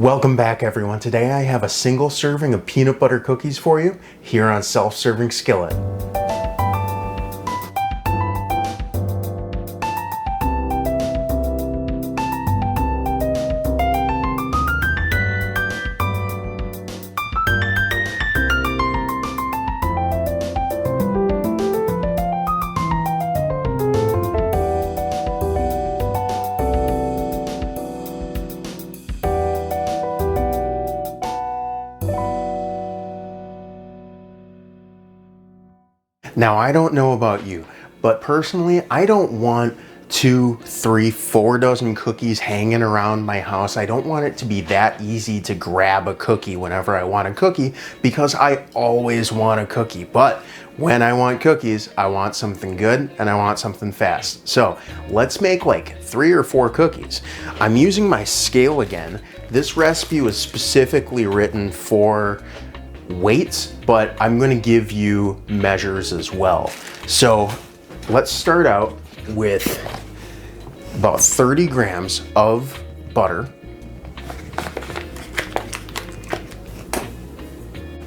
Welcome back, everyone. Today I have a single serving of peanut butter cookies for you here on Self Serving Skillet. Now, I don't know about you, but personally, I don't want 2, 3, 4 dozen cookies hanging around my house. I don't want it to be that easy to grab a cookie whenever I want a cookie, because I always want a cookie. But when I want cookies, I want something good and I want something fast. So let's make like 3 or 4 cookies. I'm using my scale again. This recipe was specifically written for weights, but I'm going to give you measures as well. So let's start out with about 30 grams of butter,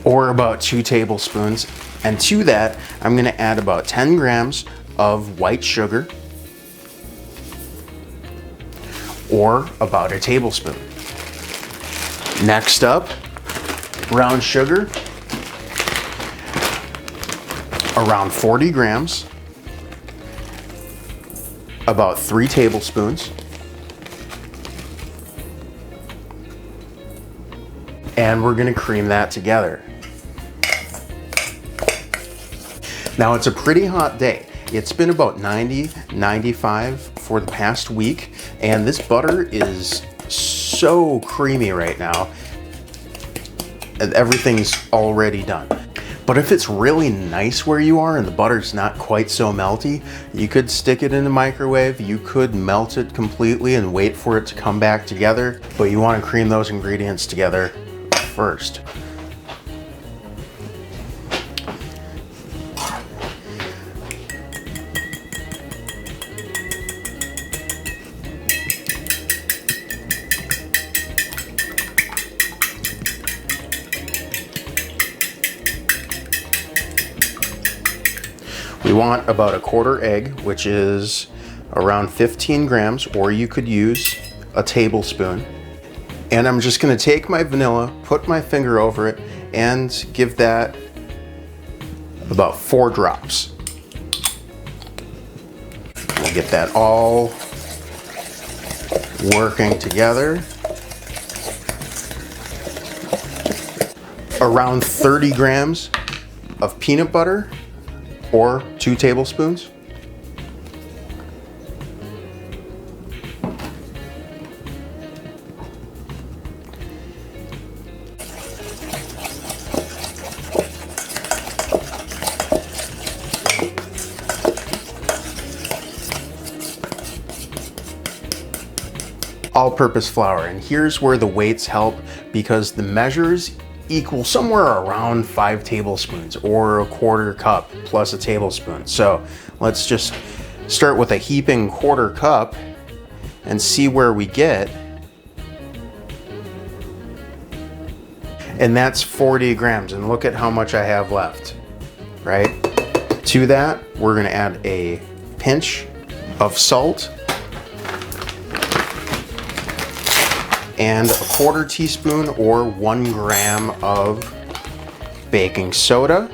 or about 2 tablespoons. And to that, I'm going to add about 10 grams of white sugar, or about a tablespoon. Next up, brown sugar, around 40 grams, about 3 tablespoons, and we're going to cream that together. Now, it's a pretty hot day. It's been about 90, 95 for the past week, and this butter is so creamy right now. Everything's already done. But if it's really nice where you are and the butter's not quite so melty, you could stick it in the microwave, you could melt it completely and wait for it to come back together, but you want to cream those ingredients together first. We want about a quarter egg, which is around 15 grams, or you could use a tablespoon. And I'm just going to take my vanilla, put my finger over it, and give that about 4 drops. We'll get that all working together. Around 30 grams of peanut butter, or 2 tablespoons. All-purpose flour, and here's where the weights help, because the measures equal somewhere around 5 tablespoons, or a quarter cup plus a tablespoon. So let's just start with a heaping quarter cup and see where we get. And that's 40 grams, and look at how much I have left, right? To that, we're gonna add a pinch of salt and a quarter teaspoon or 1 gram of baking soda.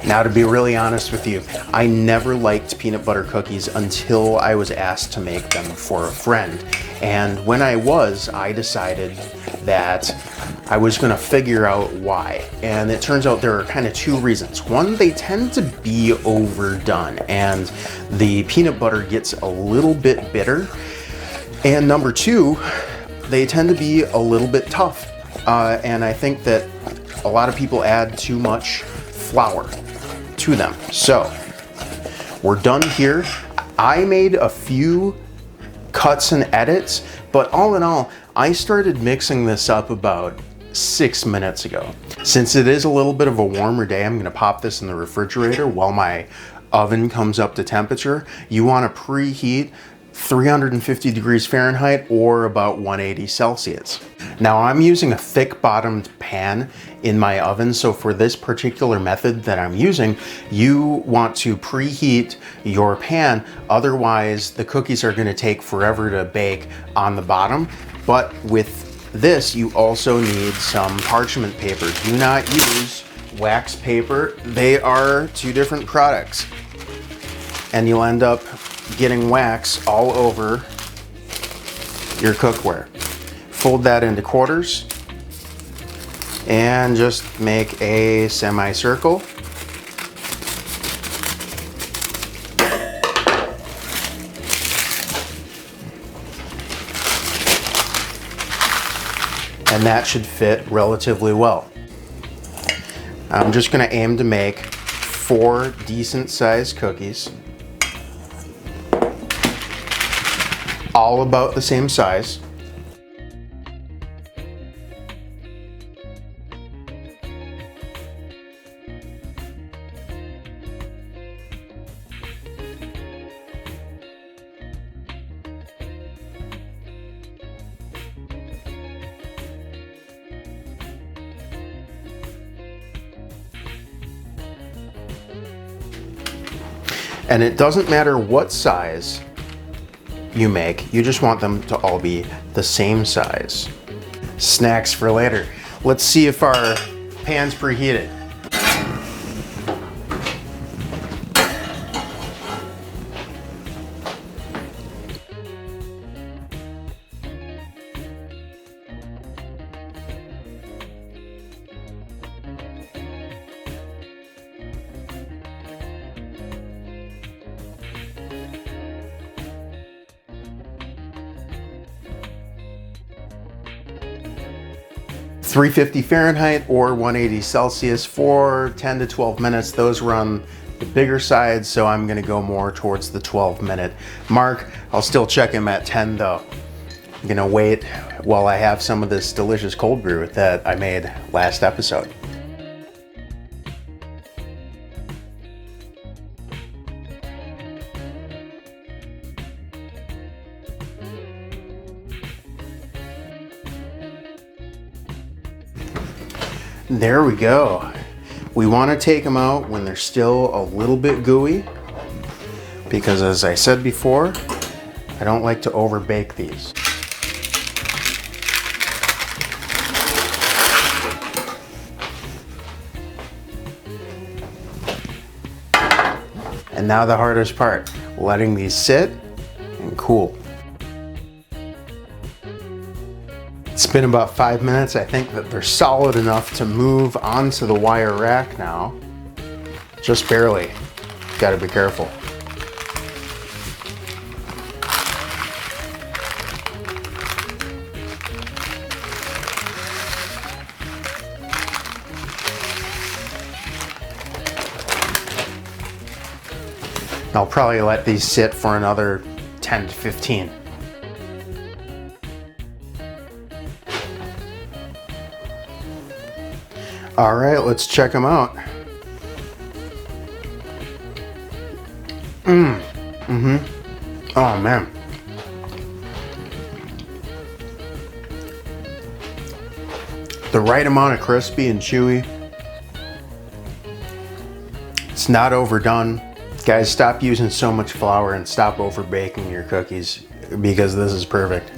Now, to be really honest with you, I never liked peanut butter cookies until I was asked to make them for a friend. And when I decided that I was gonna figure out why. And it turns out there are kind of 2 reasons. One, they tend to be overdone and the peanut butter gets a little bit bitter. And number 2, they tend to be a little bit tough. And I think that a lot of people add too much flour to them. So we're done here. I made a few cuts and edits, but all in all, I started mixing this up about 6 minutes ago. Since it is a little bit of a warmer day, I'm gonna pop this in the refrigerator while my oven comes up to temperature. You wanna preheat 350 degrees Fahrenheit or about 180 Celsius. Now I'm using a thick bottomed pan in my oven, so for this particular method that I'm using, you want to preheat your pan, otherwise the cookies are going to take forever to bake on the bottom. But with this, you also need some parchment paper. Do not use wax paper. They are two different products, and you'll end up getting wax all over your cookware. Fold that into quarters and just make a semicircle. And that should fit relatively well. I'm just going to aim to make 4 decent sized cookies, all about the same size. And it doesn't matter what size you make, you just want them to all be the same size. Snacks for later. Let's see if our pan's preheated. .350 Fahrenheit or 180 Celsius for 10 to 12 minutes. Those were on the bigger side, so I'm gonna go more towards the 12-minute mark. I'll still check him at 10 though. I'm gonna wait while I have some of this delicious cold brew that I made last episode. There we go. We want to take them out when they're still a little bit gooey, because as I said before, I don't like to over bake these. And now the hardest part, letting these sit and cool. It's been about 5 minutes. I think that they're solid enough to move onto the wire rack now. Just barely. Gotta be careful. I'll probably let these sit for another 10 to 15. All right, let's check them out. Oh man. The right amount of crispy and chewy. It's not overdone. Guys, stop using so much flour and stop over baking your cookies, because this is perfect.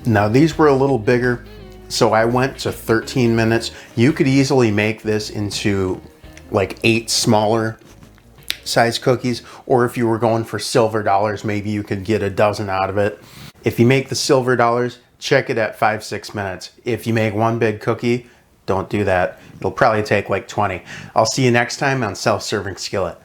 Now these were a little bigger, so I went to 13 minutes. You could easily make this into like 8 smaller size cookies, or if you were going for silver dollars, maybe you could get a dozen out of it. If you make the silver dollars, check it at 5-6 minutes. If you make one big cookie, don't do that. It'll probably take like 20. I'll see you next time on Self Serving Skillet.